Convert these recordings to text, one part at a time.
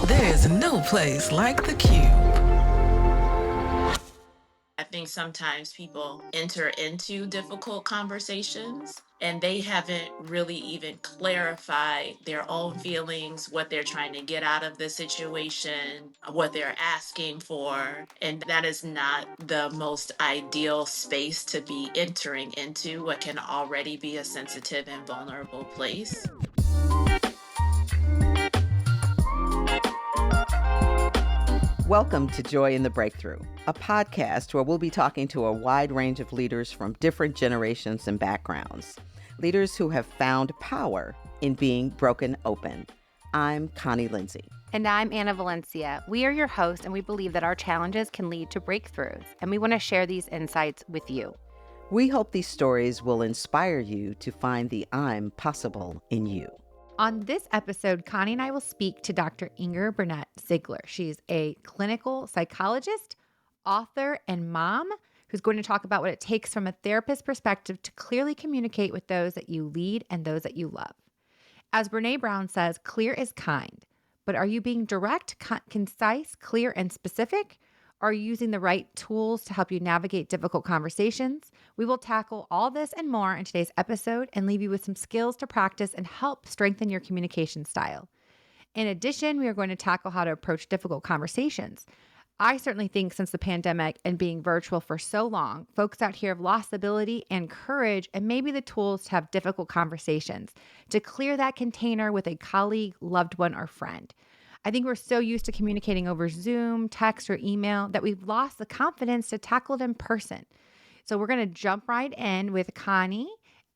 There's no place like the Cube. I think sometimes people enter into difficult conversations and they haven't really even clarified their own feelings, what they're trying to get out of the situation, what they're asking for. And that is not the most ideal space to be entering into what can already be a sensitive and vulnerable place. Welcome to Joy in the Breakthrough, a podcast where we'll be talking to a wide range of leaders from different generations and backgrounds. Leaders who have found power in being broken open. I'm Connie Lindsey. And I'm Anna Valencia. We are your hosts, and we believe that our challenges can lead to breakthroughs, and we want to share these insights with you. We hope these stories will inspire you to find the I'm possible in you. On this episode, Connie and I will speak to Dr. Burnett-Ziegler. She's a clinical psychologist, author, and mom who's going to talk about what it takes from a therapist perspective to clearly communicate with those that you lead and those that you love. As Brene Brown says, clear is kind, but are you being direct, concise, clear, and specific? Are you using the right tools to help you navigate difficult conversations? We will tackle all this and more in today's episode and leave you with some skills to practice and help strengthen your communication style. In addition, we are going to tackle how to approach difficult conversations. I certainly think since the pandemic and being virtual for so long, folks out here have lost the ability and courage and maybe the tools to have difficult conversations, to clear that container with a colleague, loved one, or friend. I think we're so used to communicating over Zoom, text, or email that we've lost the confidence to tackle it in person. So we're going to jump right in with Connie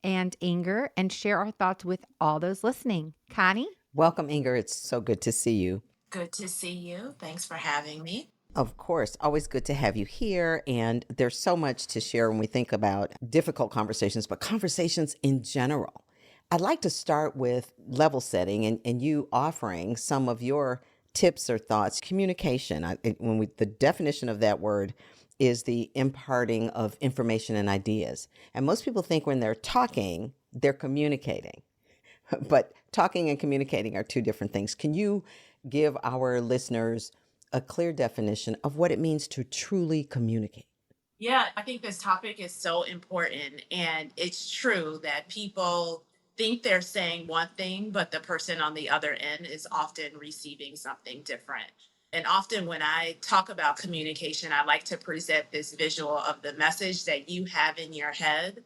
and Inger and share our thoughts with all those listening. Connie? Welcome, Inger. It's so good to see you. Good to see you. Thanks for having me. Of course, always good to have you here. And there's so much to share when we think about difficult conversations, but conversations in general. I'd like to start with level setting and you offering some of your tips or thoughts. Communication, the definition of that word is the imparting of information and ideas. And most people think when they're talking, they're communicating. But talking and communicating are two different things. Can you give our listeners a clear definition of what it means to truly communicate? Yeah, I think this topic is so important. And it's true that people think they're saying one thing, but the person on the other end is often receiving something different. And often when I talk about communication, I like to present this visual of the message that you have in your head,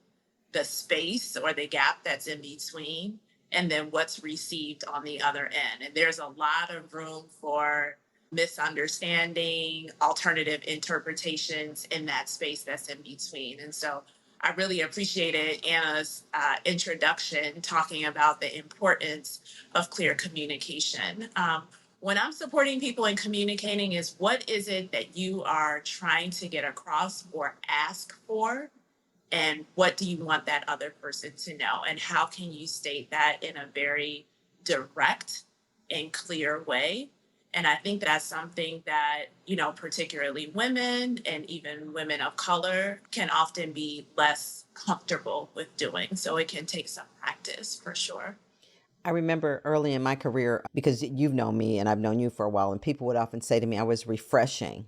the space or the gap that's in between, and then what's received on the other end. And there's a lot of room for misunderstanding, alternative interpretations in that space that's in between. And so I really appreciated Anna's introduction talking about the importance of clear communication. When I'm supporting people in communicating is what is it that you are trying to get across or ask for? And what do you want that other person to know? And how can you state that in a very direct and clear way? And I think that's something that, particularly women and even women of color can often be less comfortable with doing. So it can take some practice for sure. I remember early in my career, because you've known me and I've known you for a while, and people would often say to me, I was refreshing.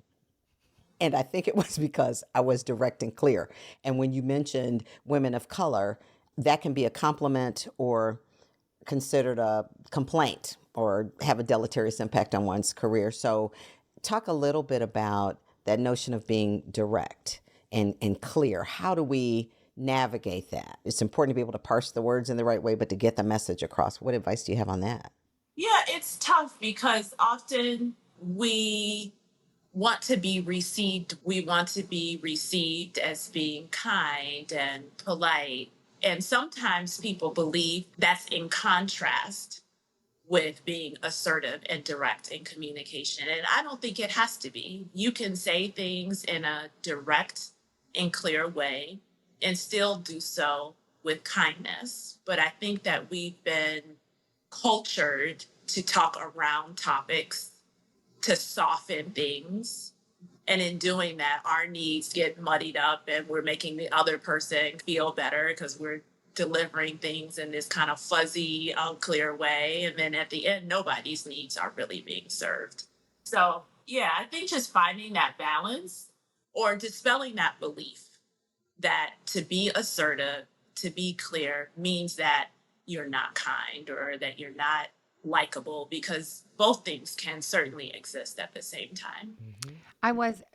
And I think it was because I was direct and clear. And when you mentioned women of color, that can be a compliment or considered a complaint or have a deleterious impact on one's career. So talk a little bit about that notion of being direct and clear. How do we navigate that? It's important to be able to parse the words in the right way, but to get the message across. What advice do you have on that? Yeah, it's tough because often we want to be received. We want to be received as being kind and polite. And sometimes people believe that's in contrast with being assertive and direct in communication. And I don't think it has to be. You can say things in a direct and clear way and still do so with kindness. But I think that we've been cultured to talk around topics, to soften things. And in doing that, our needs get muddied up and we're making the other person feel better because we're delivering things in this kind of fuzzy, unclear way. And then at the end, nobody's needs are really being served. So, yeah, I think just finding that balance or dispelling that belief that to be assertive, to be clear, means that you're not kind or that you're not likable, because both things can certainly exist at the same time.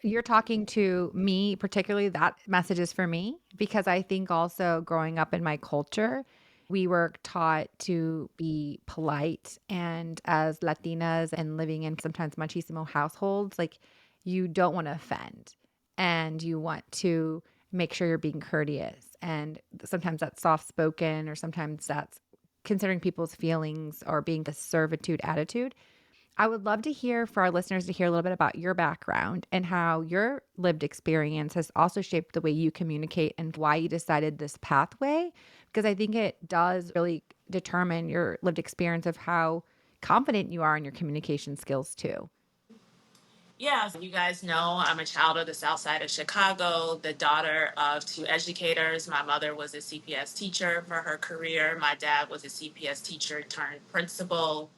You're talking to me, particularly that message is for me, because I think also growing up in my culture, we were taught to be polite. And as Latinas and living in sometimes machismo households, like you don't want to offend and you want to make sure you're being courteous. And sometimes that's soft spoken, or sometimes that's considering people's feelings or being the servitude attitude. I would love to hear for our listeners to hear a little bit about your background and how your lived experience has also shaped the way you communicate and why you decided this pathway, because I think it does really determine your lived experience of how confident you are in your communication skills too. Yeah, you guys know I'm a child of the South Side of Chicago, the daughter of two educators. My mother was a CPS teacher for her career. My dad was a CPS teacher turned principal.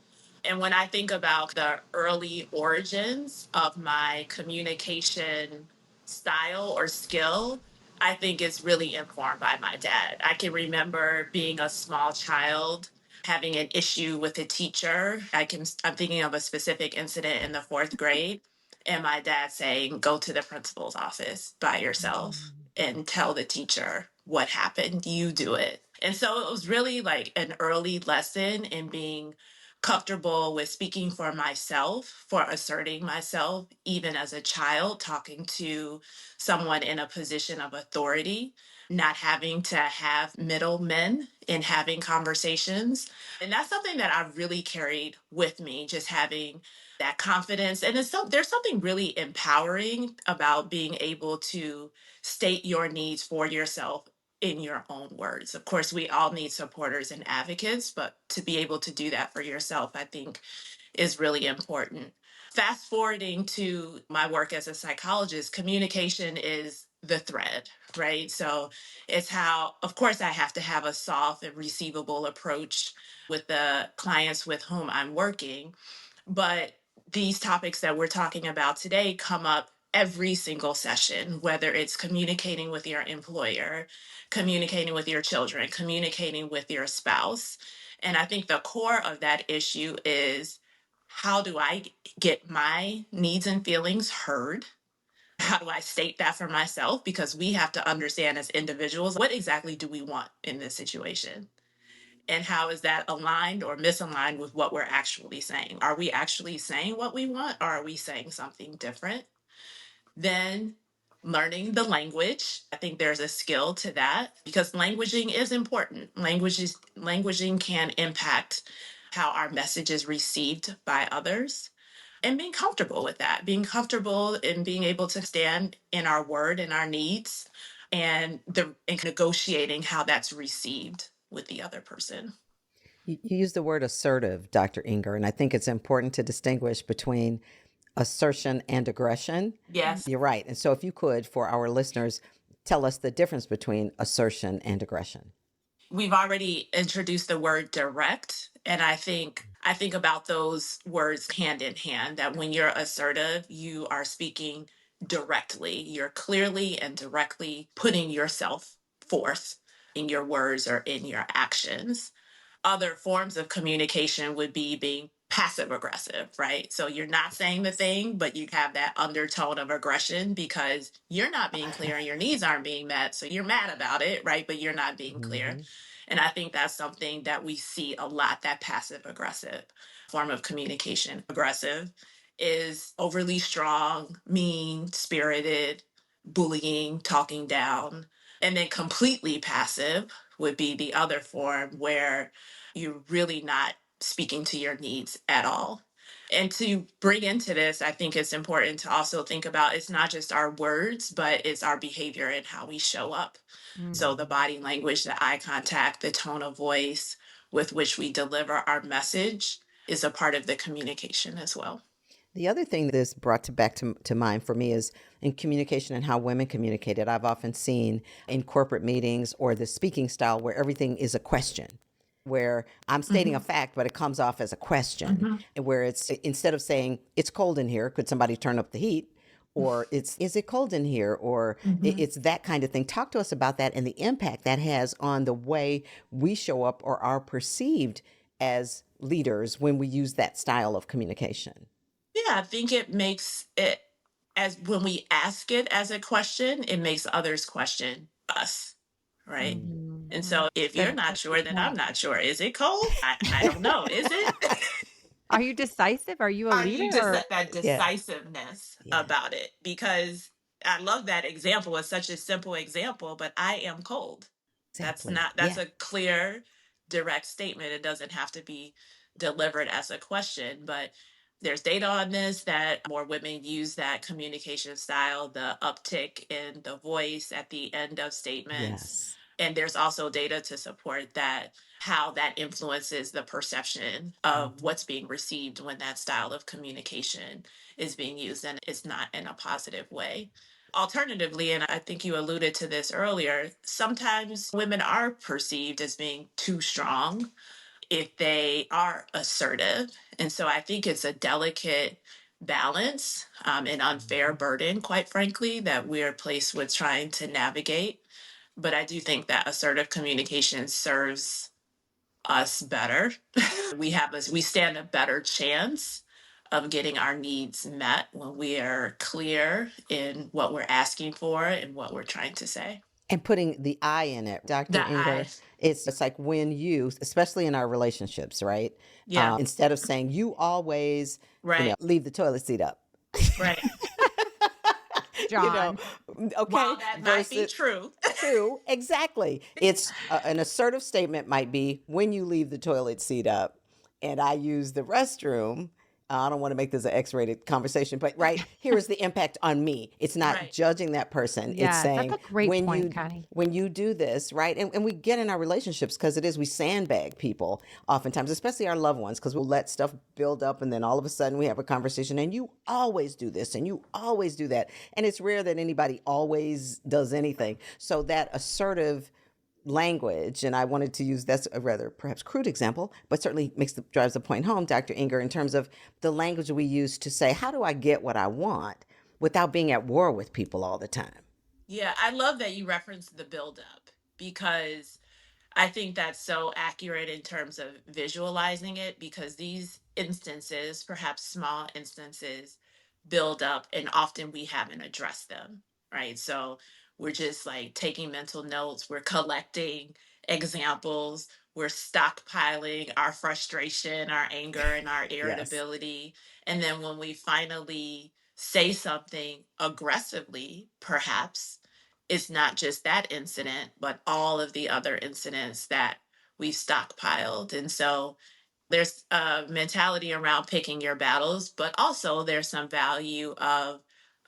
And when I think about the early origins of my communication style or skill, I think it's really informed by my dad. I can remember being a small child having an issue with a teacher. I'm thinking of a specific incident in the fourth grade, and my dad saying, "Go to the principal's office by yourself and tell the teacher what happened. You do it." And so it was really like an early lesson in being comfortable with speaking for myself, for asserting myself, even as a child, talking to someone in a position of authority, not having to have middlemen in having conversations. And that's something that I've really carried with me, just having that confidence. And there's something really empowering about being able to state your needs for yourself in your own words. Of course, we all need supporters and advocates, but to be able to do that for yourself, I think, is really important. Fast forwarding to my work as a psychologist, communication is the thread, right? So it's how, of course, I have to have a soft and receivable approach with the clients with whom I'm working. But these topics that we're talking about today come up every single session, whether it's communicating with your employer, communicating with your children, communicating with your spouse. And I think the core of that issue is, how do I get my needs and feelings heard? How do I state that for myself? Because we have to understand as individuals, what exactly do we want in this situation? And how is that aligned or misaligned with what we're actually saying? Are we actually saying what we want, or are we saying something different? Then learning the language. I think there's a skill to that, because languaging is important. Languaging can impact how our message is received by others. And being comfortable with that, being comfortable in being able to stand in our word and our needs, and negotiating how that's received with the other person. You use the word assertive, Dr. Inger, and I think it's important to distinguish between assertion and aggression. Yes. You're right. And so if you could, for our listeners, tell us the difference between assertion and aggression. We've already introduced the word direct, and I think about those words hand in hand, that when you're assertive, you are speaking directly. You're clearly and directly putting yourself forth in your words or in your actions. Other forms of communication would be being passive aggressive, right? So you're not saying the thing, but you have that undertone of aggression because you're not being clear and your needs aren't being met. So you're mad about it, right? But you're not being clear. Mhm. And I think that's something that we see a lot, that passive aggressive form of communication. Aggressive is overly strong, mean spirited, bullying, talking down. And then completely passive would be the other form, where you're really not speaking to your needs at all. And to bring into this, I think it's important to also think about, it's not just our words, but it's our behavior and how we show up. So the body language, the eye contact, the tone of voice with which we deliver our message is a part of the communication as well. The other thing that is brought back to mind for me is in communication and how women communicate it. I've often seen in corporate meetings or the speaking style where everything is a question, where I'm stating a fact, but it comes off as a question, and where it's instead of saying it's cold in here, could somebody turn up the heat? Or is it cold in here? Or it's that kind of thing. Talk to us about that and the impact that has on the way we show up or are perceived as leaders when we use that style of communication. Yeah, I think it makes it, as when we ask it as a question, it makes others question us, right? And so if you're not That's a sure, good then I'm point. not sure. Is it cold? I don't know. Is it? Are you decisive? Are you a Are leader you just or that Yeah, decisiveness yeah, about it? Because I love that example. It's such a simple example, but I am cold. exactly. That's Yeah, a clear, direct statement. It doesn't have to be delivered as a question, but there's data on this that more women use that communication style, the uptick in the voice at the end of statements. yes. And there's also data to support that, how that influences the perception of Mhm. what's being received when that style of communication is being used and it's not in a positive way. Alternatively, and I think you alluded to this earlier, sometimes women are perceived as being too strong if they are assertive. And so I think it's a delicate balance, an unfair burden, quite frankly, that we're placed with trying to navigate. But I do think that assertive communication serves us better. We stand a better chance of getting our needs met when we are clear in what we're asking for and what we're trying to say. And putting the I in it, Dr. The I, Inger, it's like when you, especially in our relationships, right? yeah, Instead of saying you always, right, leave the toilet seat up, right. you know, John? okay, While that might be versus true, true, exactly. It's an assertive statement might be when you leave the toilet seat up and I use the restroom. I don't want to make this an X-rated conversation, but right here is the impact on me. It's not right, judging that person. It's Yes, that's saying a great point, Connie. when you do this, right? And we get in our relationships because it is we sandbag people oftentimes, especially our loved ones, because we'll let stuff build up and then all of a sudden we have a conversation and you always do this and you always do that. And it's rare that anybody always does anything. So that assertive language, and I wanted to use that's a rather perhaps crude example, but certainly drives the point home, Dr. Inger, in terms of the language we use to say, how do I get what I want without being at war with people all the time? yeah. I love that you referenced the buildup because I think that's so accurate in terms of visualizing it because these instances, perhaps small instances, build up and often we haven't addressed them, right? So we're just like taking mental notes, we're collecting examples, we're stockpiling our frustration, our anger, and our Yes. irritability. And then when we finally say something aggressively, perhaps, it's not just that incident, but all of the other incidents that we've stockpiled. And so there's a mentality around picking your battles, but also there's some value of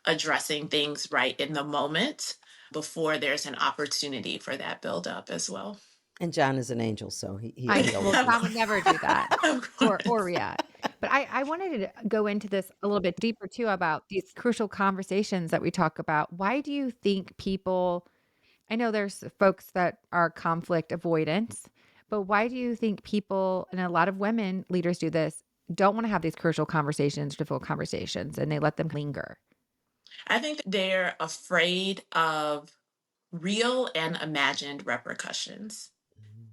addressing things right in the moment before there's an opportunity for that buildup as well. And John is an angel, so I he well, always Of John would course. never do that Of or course. react. But I wanted to go into this a little bit deeper too about these crucial conversations that we talk about. Why do you think people I know there's folks that are conflict avoidance, but why do you think people, and a lot of women leaders do this, don't want to have these crucial conversations, difficult conversations, and they let them linger? I think they're afraid of real and imagined repercussions.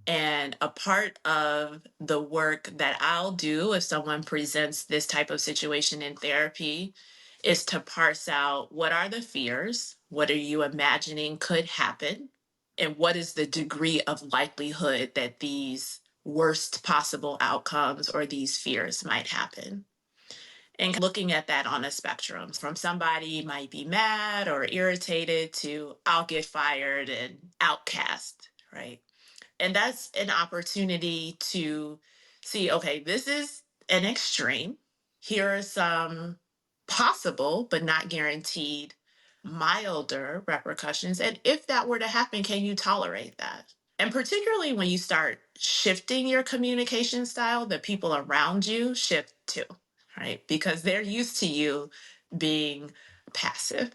And a part of the work that I'll do if someone presents this type of situation in therapy is to parse out what are the fears, what are you imagining could happen, and what is the degree of likelihood that these worst possible outcomes or these fears might happen. And looking at that on a spectrum from somebody might be mad or irritated to I'll get fired and outcast, right? And that's an opportunity to see, okay, this is an extreme. Here are some possible, but not guaranteed, milder repercussions. And if that were to happen, can you tolerate that? And particularly when you start shifting your communication style, the people around you shift too, right? Because they're used to you being passive.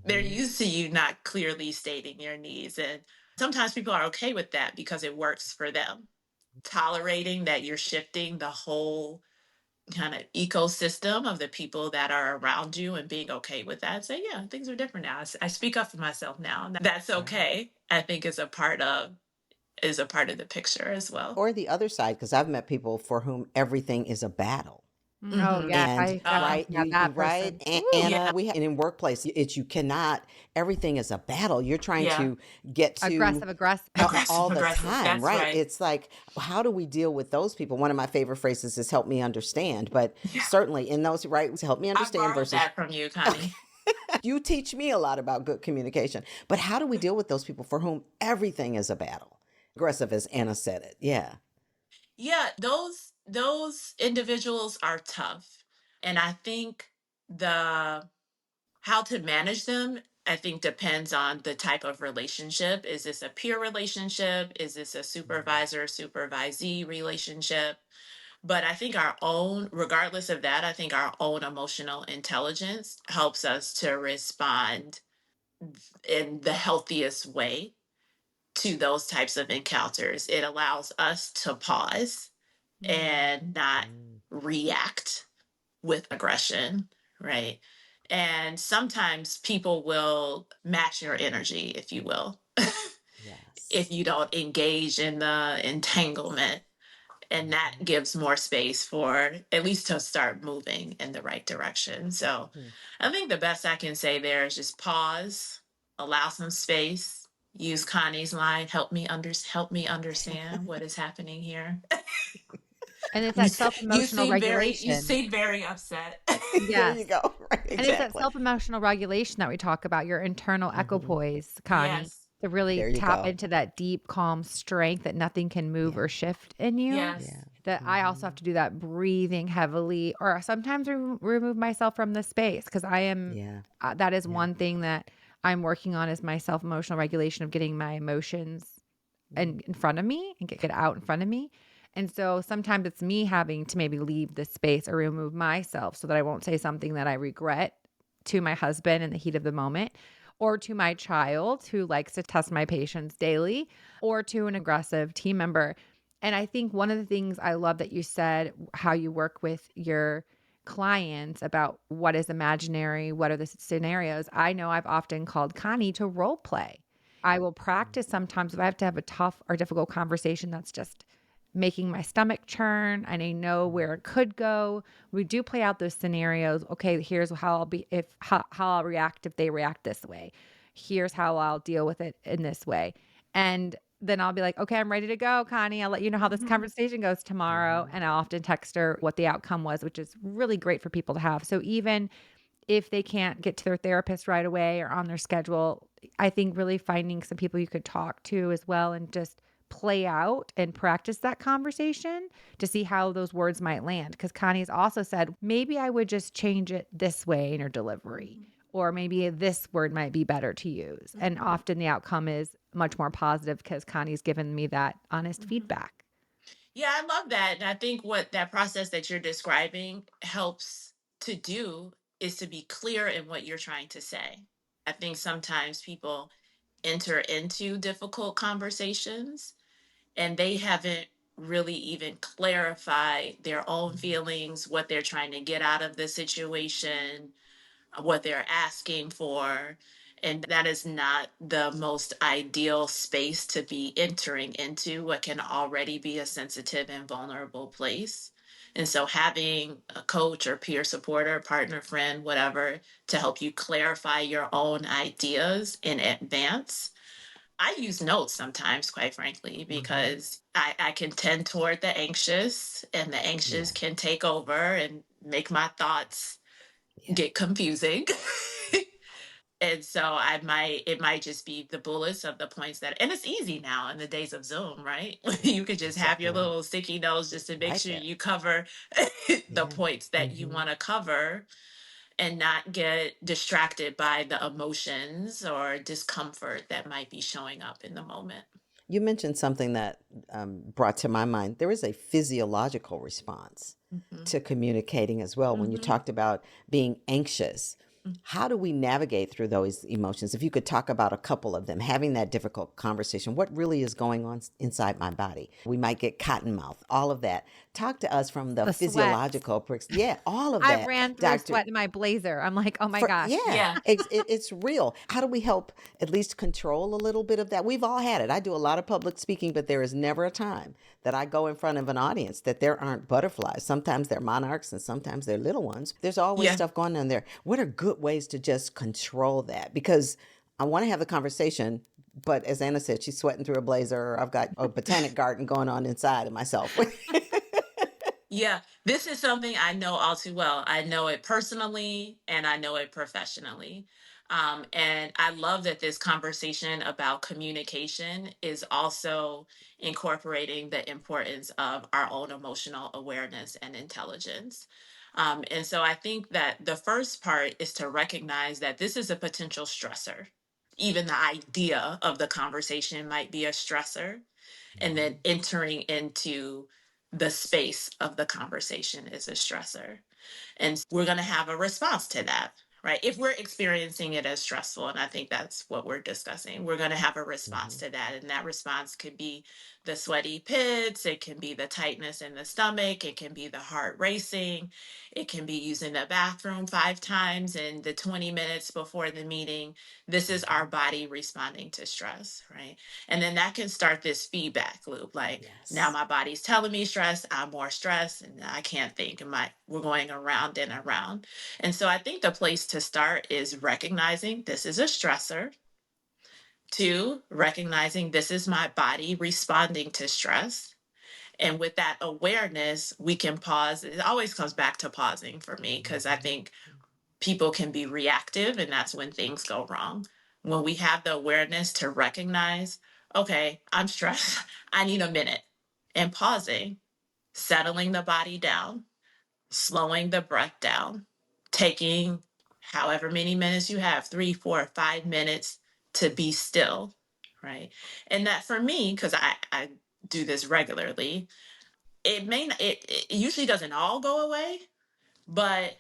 They're Mhm. used to you not clearly stating your needs. And sometimes people are okay with that because it works for them. Tolerating that you're shifting the whole kind of ecosystem of the people that are around you and being okay with that. Say, yeah, things are different now. I speak up for myself now. That's Right. okay. I think is a part of the picture as well. Or the other side, because I've met people for whom everything is a battle. Oh, Hmm. yes, And I right, definitely have you that right, person. Woo! Yeah, Anna, we have, and in workplace, it's you cannot. Everything is a battle. You're trying yeah. to get to Aggressive, aggressive. Aggressive, all the aggressive. time, That's right? right. It's like, how do we deal with those people? One of my favorite phrases is "help me understand," but Yeah. certainly in those right, help me I understand borrowed versus that from you, okay, Connie. you teach me a lot about good communication. But how do we deal with those people for whom everything is a battle? Aggressive, as Anna said it. Yeah. Yeah, those individuals are tough. And I think the how to manage them, I think depends on the type of relationship. Is this a peer relationship? Is this a supervisor supervisee relationship? But I think our own, regardless of that, I think our own emotional intelligence helps us to respond in the healthiest way to those types of encounters. It allows us to pause and not Mm, react with aggression, right? And sometimes people will match your energy, if you will, if yes. you don't engage in the entanglement. And that Mhm. gives more space for at least to start moving in the right direction. So Mm. I think the best I can say there is just pause, allow some space, use Connie's line, help me understand what is happening here. And it's that self-emotional You regulation. seem very upset. There you Yes. go. Right, And it's that exactly. self-emotional regulation that we talk about, your internal Hmm. equipoise, Connie, Yes. to really There you tap go. into that deep, calm strength that nothing can move Yeah. or shift in you. Yeah. Yes. That I also Hmm. have to do that breathing heavily, or sometimes remove myself from the space because I am, Yeah. that is Yeah. one thing that I'm working on is my self-emotional regulation of getting my emotions Mm. in front of me and get out in front of me. And so sometimes it's me having to maybe leave the space or remove myself so that I won't say something that I regret to my husband in the heat of the moment, or to my child who likes to test my patience daily, or to an aggressive team member. And I think one of the things I love that you said, how you work with your clients about what is imaginary, what are the scenarios. I know I've often called Connie to role play. I will practice sometimes if I have to have a tough or difficult conversation that's just making my stomach churn and I know where it could go. We do play out those scenarios. Okay, here's how I'll be if how I'll react if they react this way. Here's how I'll deal with it in this way. And then I'll be like, okay, I'm ready to go, Connie. I'll let you know how this Mhm. conversation goes tomorrow. Hmm. And I'll often text her what the outcome was, which is really great for people to have. So even if they can't get to their therapist right away or on their schedule, I think really finding some people you could talk to as well and just play out and practice that conversation to see how those words might land. Because Connie's also said, maybe I would just change it this way in your delivery, or maybe this word might be better to use. And Mhm. often the outcome is much more positive because Connie's given me that honest Mhm. feedback. Yeah, I love that. And I think what that process that you're describing helps to do is to be clear in what you're trying to say. I think sometimes people enter into difficult conversations and they haven't really even clarified their own feelings, what they're trying to get out of the situation, what they're asking for. And that is not the most ideal space to be entering into what can already be a sensitive and vulnerable place. And so, having a coach or peer supporter, partner, friend, whatever, to help you clarify your own ideas in advance. I use notes sometimes, quite frankly, Hmm. because I can tend toward the anxious, and the anxious Yeah. can take over and make my thoughts Yeah. get confusing. And so it might just be the bullets of the points that, and it's easy now in the days of Zoom, right? You could just have your Exactly. little sticky notes just to make Right sure there. you cover the Yeah. points that you Hmm. want to cover and not get distracted by the emotions or discomfort that might be showing up in the moment. You mentioned something that brought to my mind. There is a physiological response Mhm. to communicating as well. When you Mhm. talked about being anxious, how do we navigate through those emotions? If you could talk about a couple of them, having that difficult conversation, what really is going on inside my body? We might get cotton mouth, all of that. Talk to us from the The sweats. physiological, yeah, all of I that, ran through Doctor. sweat in my blazer. I'm like, oh my gosh. Yeah, Yeah. it's real. How do we help at least control a little bit of that? We've all had it. I do a lot of public speaking, but there is never a time that I go in front of an audience that there aren't butterflies. Sometimes they're monarchs and sometimes they're little ones. There's always Yeah. stuff going on there. What are good ways to just control that? Because I want to have the conversation, but as Anna said, she's sweating through a blazer. I've got a botanic garden going on inside of myself. Yeah, this is something I know all too well. I know it personally and I know it professionally. And I love that this conversation about communication is also incorporating the importance of our own emotional awareness and intelligence. And so I think that the first part is to recognize that this is a potential stressor. Even the idea of the conversation might be a stressor, and then entering into the space of the conversation is a stressor. And we're going to have a response to that, right? If we're experiencing it as stressful, and I think that's what we're discussing, we're going to have a response Mhm. to that. And that response could be the sweaty pits, it can be the tightness in the stomach, it can be the heart racing, it can be using the bathroom 5 times in the 20 minutes before the meeting. This is our body responding to stress, right? And then that can start this feedback loop. Like, now Yes. my body's telling me stress, I'm more stressed, and I can't think. We're going around and around. And so I think the place to start is recognizing this is a stressor. Two, recognizing this is my body responding to stress. And with that awareness, we can pause. It always comes back to pausing for me, because I think people can be reactive, and that's when things go wrong. When we have the awareness to recognize, okay, I'm stressed, I need a minute, and pausing, settling the body down, slowing the breath down, taking however many minutes you have, 3, 4, 5 minutes, to be still, right? And that for me, because I do this regularly, it may not, it usually doesn't all go away, but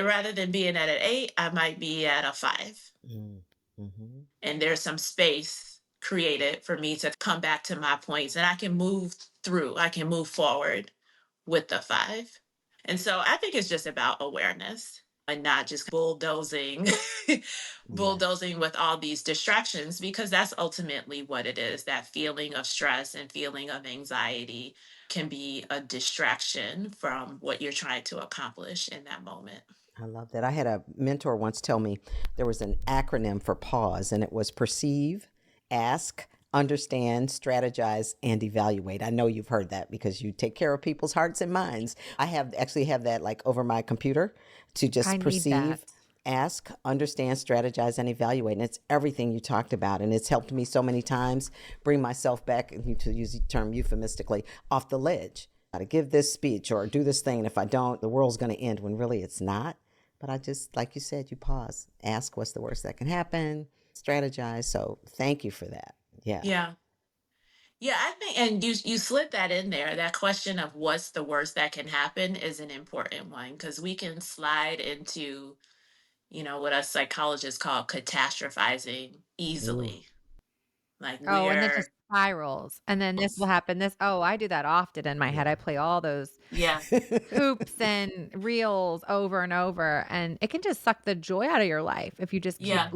rather than being at an 8, I might be at a 5. Mm-hmm. And there's some space created for me to come back to my points, and I can move through, I can move forward with the 5. And so I think it's just about awareness and not just bulldozing, Yes. bulldozing with all these distractions, because that's ultimately what it is. That feeling of stress and feeling of anxiety can be a distraction from what you're trying to accomplish in that moment. I love that. I had a mentor once tell me there was an acronym for pause, and it was perceive, ask, understand, strategize, and evaluate. I know you've heard that because you take care of people's hearts and minds. I have actually have that like over my computer to I just need that. perceive, ask, understand, strategize, and evaluate. And it's everything you talked about. And it's helped me so many times bring myself back, to use the term euphemistically, off the ledge. To give this speech or do this thing. And if I don't, the world's going to end when really it's not. But I just, like you said, you pause, ask what's the worst that can happen, strategize. So thank you for that. Yeah. Yeah. Yeah, I think, and you slid that in there. That question of what's the worst that can happen is an important one, because we can slide into, what us psychologists call catastrophizing Ooh, easily. Like Oh, and then just we're, spirals. And then this will happen. I do that often in my head. I yeah. play all those yeah, hoops and reels over and over, and it can just suck the joy out of your life if you just keep yeah,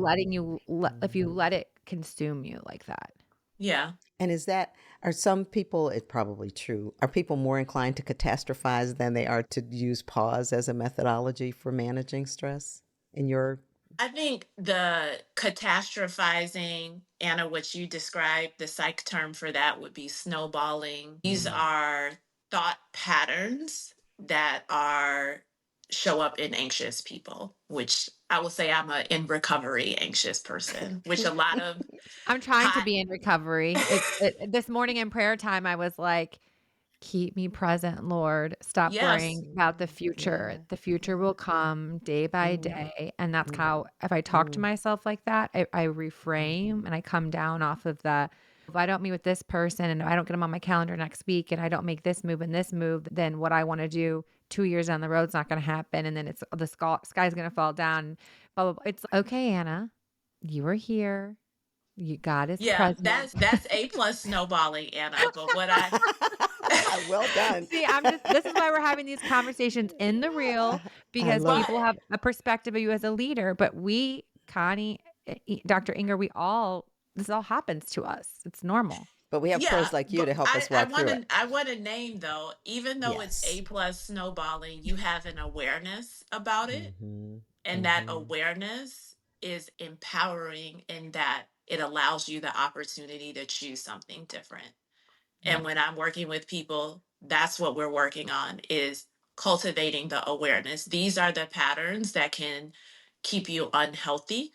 if you let it consume you like that. yeah. And are some people, it's probably true, are people more inclined to catastrophize than they are to use pause as a methodology for managing stress in your, I think the catastrophizing, Anna, what you described, the psych term for that would be snowballing. These are thought patterns that are show up in anxious people, which I will say I'm a in recovery anxious person, which a lot of I'm trying to hot. be in recovery. This morning in prayer time, I was like, keep me present, Lord. Stop Yes. worrying about the future. yeah. The future will come day by Mm, day. And that's mm, how, if I talk to mm, myself like that, I reframe and I come down off of the If I don't meet with this person and I don't get them on my calendar next week and I don't make this move and this move, then what I want to do 2 years down the road is not going to happen. And then it's the sky's going to fall down. Blah, blah, blah. It's okay, Anna. You are here. God is Yeah, present. that's A plus snowballing, Anna. But what I Well done. See, this is why we're having these conversations in the real, I because love but people have a perspective of you as a leader, but we, Connie, Dr. Inger, this all happens to us. It's normal. But we have yeah, pros like you but to help us I walk want through to it. I want to name though, even though it's Yes. A plus snowballing, you have an awareness about it, Mm-hmm. and that Mm-hmm. awareness is empowering in that it allows you the opportunity to choose something different. And Right. when I'm working with people, that's what we're working on is cultivating the awareness. These are the patterns that can keep you unhealthy,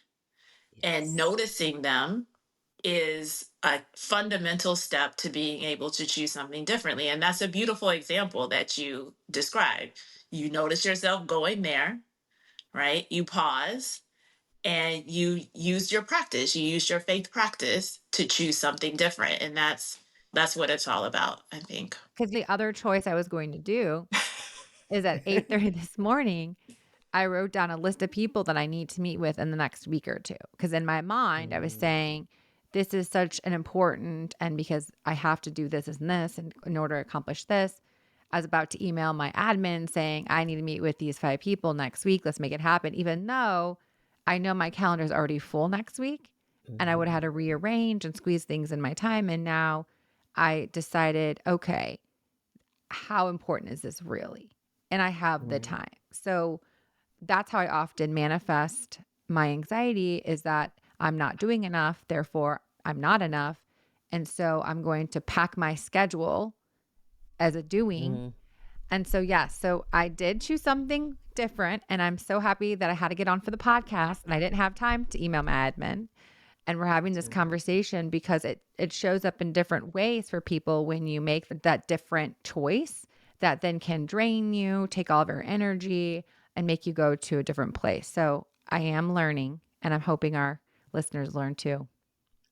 and Yes. noticing them is a fundamental step to being able to choose something differently. And that's a beautiful example that you described. You notice yourself going there, right? You pause and you use your practice, you use your faith practice to choose something different. And that's what it's all about, I think. Because the other choice I was going to do is at 8:30 this morning, I wrote down a list of people that I need to meet with in the next week or two. Because in my mind, I was Mm-hmm. saying, this is such an important, and because I have to do this and this in order to accomplish this. I was about to email my admin saying, I need to meet with these 5 people next week. Let's make it happen. Even though I know my calendar is already full next week and I would have had to rearrange and squeeze things in my time. And now I decided, okay, how important is this really? And I have the Right. time. So that's how I often manifest my anxiety, is that I'm not doing enough, therefore I'm not enough. And so I'm going to pack my schedule as a doing. Mm-hmm. And so, yes, so I did choose something different. And I'm so happy that I had to get on for the podcast and I didn't have time to email my admin. And we're having this conversation because it shows up in different ways for people when you make that different choice that then can drain you, take all of your energy, and make you go to a different place. So I am learning, and I'm hoping our listeners learn too.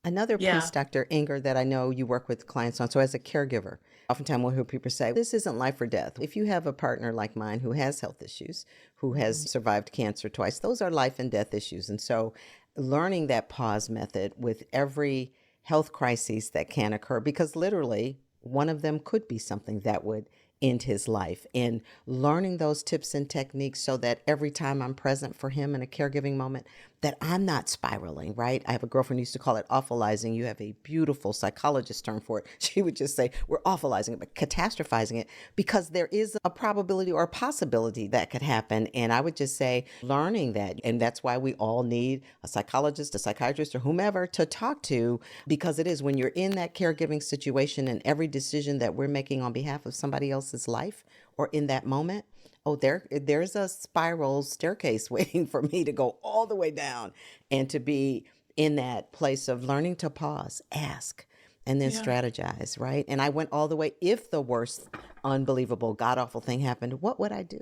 Another piece, Yeah. Dr. Inger, that I know you work with clients on. So, as a caregiver, oftentimes we'll hear people say, this isn't life or death. If you have a partner like mine who has health issues, who has survived cancer twice, those are life and death issues. And so, learning that pause method with every health crisis that can occur, because literally one of them could be something that would end his life, and learning those tips and techniques so that every time I'm present for him in a caregiving moment, that I'm not spiraling, right? I have a girlfriend who used to call it awfulizing. You have a beautiful psychologist term for it. She would just say, we're awfulizing it, but catastrophizing it, because there is a probability or a possibility that could happen. And I would just say, learning that, and that's why we all need a psychologist, a psychiatrist, or whomever to talk to, because it is when you're in that caregiving situation and every decision that we're making on behalf of somebody else's life or in that moment, oh, there's a spiral staircase waiting for me to go all the way down, and to be in that place of learning to pause, ask, and then Yeah. strategize, right? And I went all the way. If the worst, unbelievable, god awful thing happened, what would I do?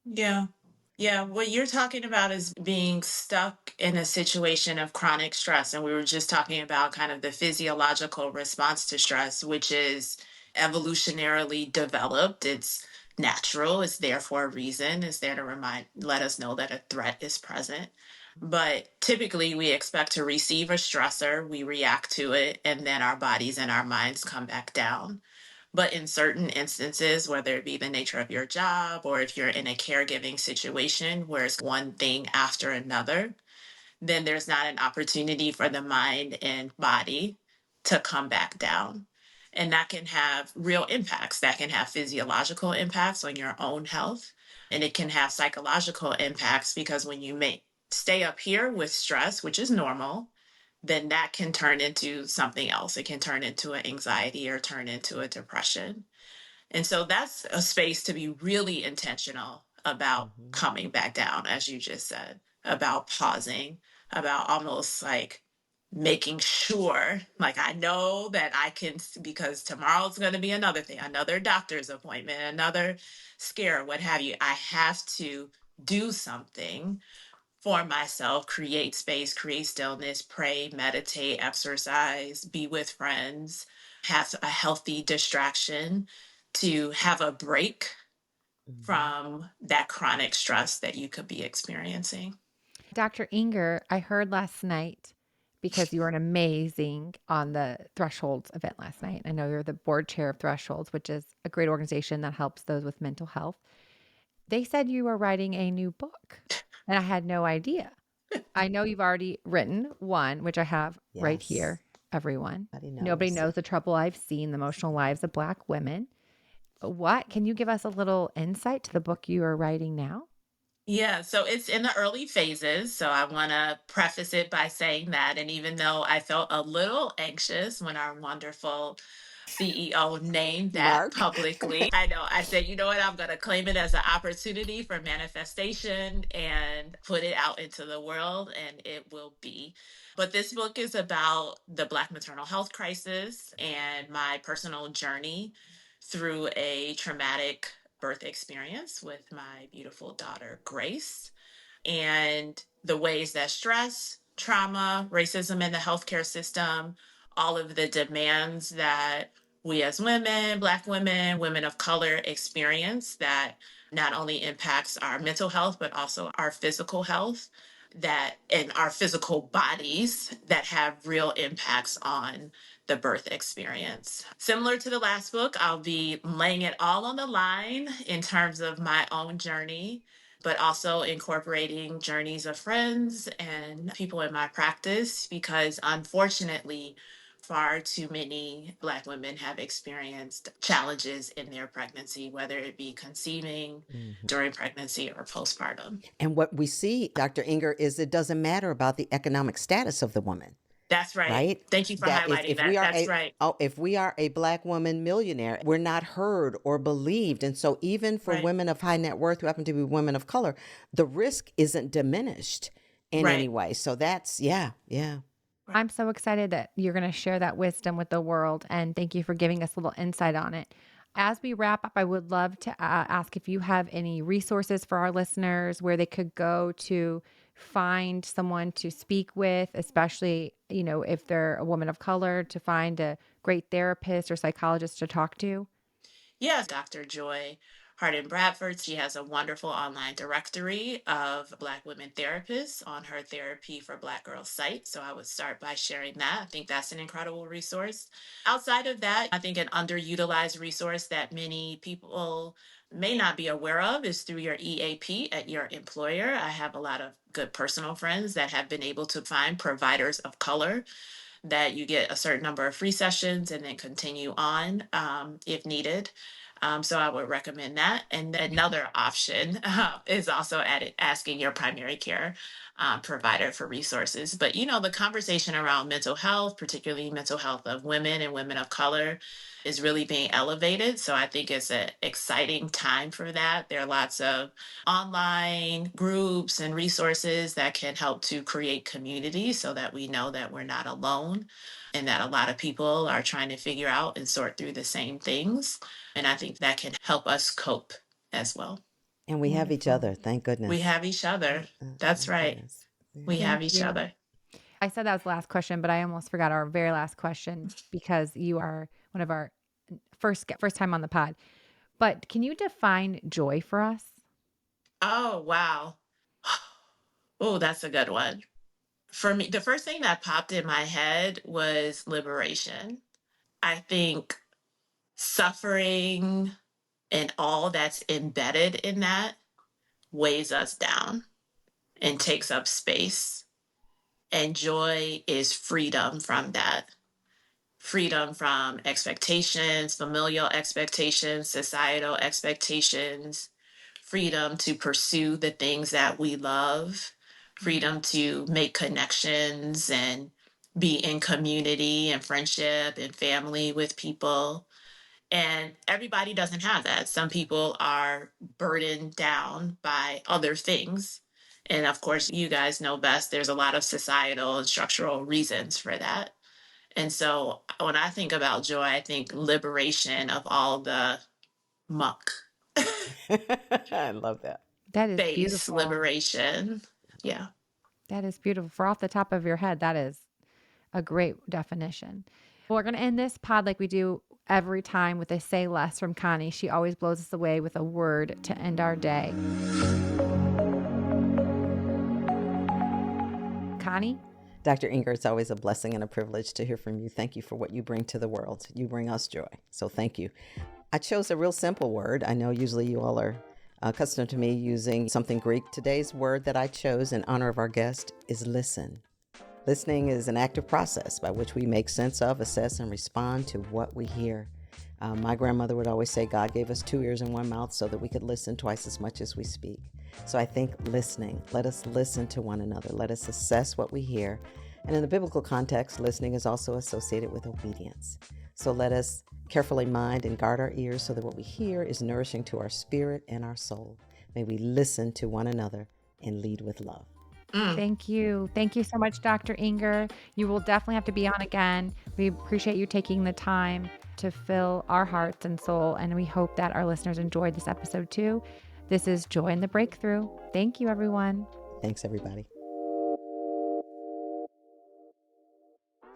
Yeah. Yeah, what you're talking about is being stuck in a situation of chronic stress. And we were just talking about kind of the physiological response to stress, which is evolutionarily developed. It's natural, it's there for a reason, it's there to let us know that a threat is present. But typically, we expect to receive a stressor, we react to it, and then our bodies and our minds come back down. But in certain instances, whether it be the nature of your job or if you're in a caregiving situation where it's one thing after another, then there's not an opportunity for the mind and body to come back down. And that can have real impacts. That can have physiological impacts on your own health. And it can have psychological impacts because when you may stay up here with stress, which is normal, then that can turn into something else. It can turn into an anxiety or turn into a depression. And so that's a space to be really intentional about Mm-hmm. coming back down, as you just said, about pausing, about almost like making sure, like I know that I can, because tomorrow's going to be another thing, another doctor's appointment, another scare, what have you. I have to do something, for myself, create space, create stillness, pray, meditate, exercise, be with friends, have a healthy distraction to have a break from that chronic stress that you could be experiencing. Dr. Inger, I heard last night because you were an amazing on the Thresholds event last night. I know you're the board chair of Thresholds, which is a great organization that helps those with mental health. They said you were writing a new book, and I had no idea. I know you've already written one, which I have right Yes. here, everyone. Nobody Nobody knows. knows the trouble I've seen, the emotional lives of Black women. What? Can you give us a little insight to the book you are writing now? Yeah, so it's in the early phases. So I want to preface it by saying that. And even though I felt a little anxious when our wonderful CEO named that Mark. publicly, I know I said, you know what, I'm going to claim it as an opportunity for manifestation and put it out into the world, and it will be. But this book is about the Black maternal health crisis and my personal journey through a traumatic birth experience with my beautiful daughter, Grace, and the ways that stress, trauma, racism in the healthcare system, all of the demands that we as women, Black women, women of color experience that not only impacts our mental health, but also our physical health, that in our physical bodies that have real impacts on the birth experience. Similar to the last book, I'll be laying it all on the line in terms of my own journey, but also incorporating journeys of friends and people in my practice, because unfortunately, far too many Black women have experienced challenges in their pregnancy, whether it be conceiving, during pregnancy, or postpartum. And what we see, Dr. Inger, is it doesn't matter about the economic status of the woman, That's right. right? Thank you for That highlighting if that. we are That's right. if we are a Black woman millionaire, we're not heard or believed. And so even for Right. women of high net worth who happen to be women of color, the risk isn't diminished in any Right. way. So that's yeah. I'm so excited that you're going to share that wisdom with the world. And thank you for giving us a little insight on it. As we wrap up, I would love to ask if you have any resources for our listeners where they could go to find someone to speak with, especially, if they're a woman of color, to find a great therapist or psychologist to talk to. Yes, Dr. Joy Harden Bradford. She has a wonderful online directory of Black women therapists on her Therapy for Black Girls site. So I would start by sharing that. I think that's an incredible resource. Outside of that, I think an underutilized resource that many people may not be aware of is through your EAP at your employer. I have a lot of good personal friends that have been able to find providers of color that you get a certain number of free sessions and then continue on if needed. So I would recommend that. And another option is also asking your primary care provider for resources. But the conversation around mental health, particularly mental health of women and women of color, is really being elevated. So I think it's an exciting time for that. There are lots of online groups and resources that can help to create community so that we know that we're not alone and that a lot of people are trying to figure out and sort through the same things. And I think that can help us cope as well. And we have each Wonderful. other, thank goodness. We have each other. That's Thank right. goodness. We have Thank each you. other. I said that was the last question, but I almost forgot our very last question because you are one of our first time on the pod. But can you define joy for us? Oh, wow. Oh, that's a good one. For me, the first thing that popped in my head was liberation. I think suffering and all that's embedded in that weighs us down and takes up space. And joy is freedom from that. Freedom from expectations, familial expectations, societal expectations, freedom to pursue the things that we love, freedom to make connections and be in community and friendship and family with people. And everybody doesn't have that. Some people are burdened down by other things. And of course, you guys know best, there's a lot of societal and structural reasons for that. And so when I think about joy, I think liberation of all the muck, I love that. That is space beautiful. liberation. Yeah. That is beautiful. For off the top of your head, that is a great definition. We're going to end this pod like we do every time with a say less from Connie. She always blows us away with a word to end our day. Connie? Dr. Inger, it's always a blessing and a privilege to hear from you. Thank you for what you bring to the world. You bring us joy. So thank you. I chose a real simple word. I know usually you all are accustomed to me using something Greek. Today's word that I chose in honor of our guest is listen. Listening is an active process by which we make sense of, assess, and respond to what we hear. My grandmother would always say God gave us 2 ears and 1 mouth so that we could listen twice as much as we speak. So I think listening, let us listen to one another. Let us assess what we hear. And in the biblical context, listening is also associated with obedience. So let us carefully mind and guard our ears so that what we hear is nourishing to our spirit and our soul. May we listen to one another and lead with love. Thank you. Thank you so much, Dr. Inger. You will definitely have to be on again. We appreciate you taking the time to fill our hearts and soul, and we hope that our listeners enjoyed this episode too. This is Joy in the Breakthrough. Thank you, everyone. Thanks, everybody.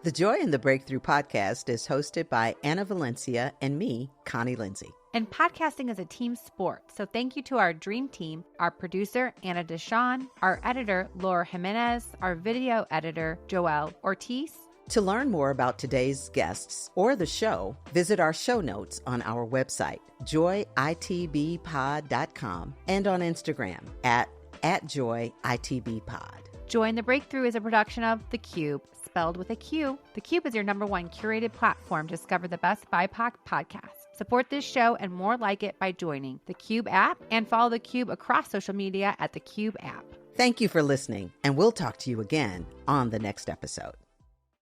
The Joy in the Breakthrough podcast is hosted by Anna Valencia and me, Connie Lindsey. And podcasting is a team sport, so thank you to our dream team, our producer, Anna DeShawn, our editor, Laura Jimenez, our video editor, Joelle Ortiz. To learn more about today's guests or the show, visit our show notes on our website, joyitbpod.com, and on Instagram at joyitbpod. Joy in the Breakthrough is a production of The Cube, spelled with a Q. The Cube is your #1 curated platform to discover the best BIPOC podcasts. Support this show and more like it by joining the Cube app and follow the Cube across social media at the Cube app. Thank you for listening, and we'll talk to you again on the next episode.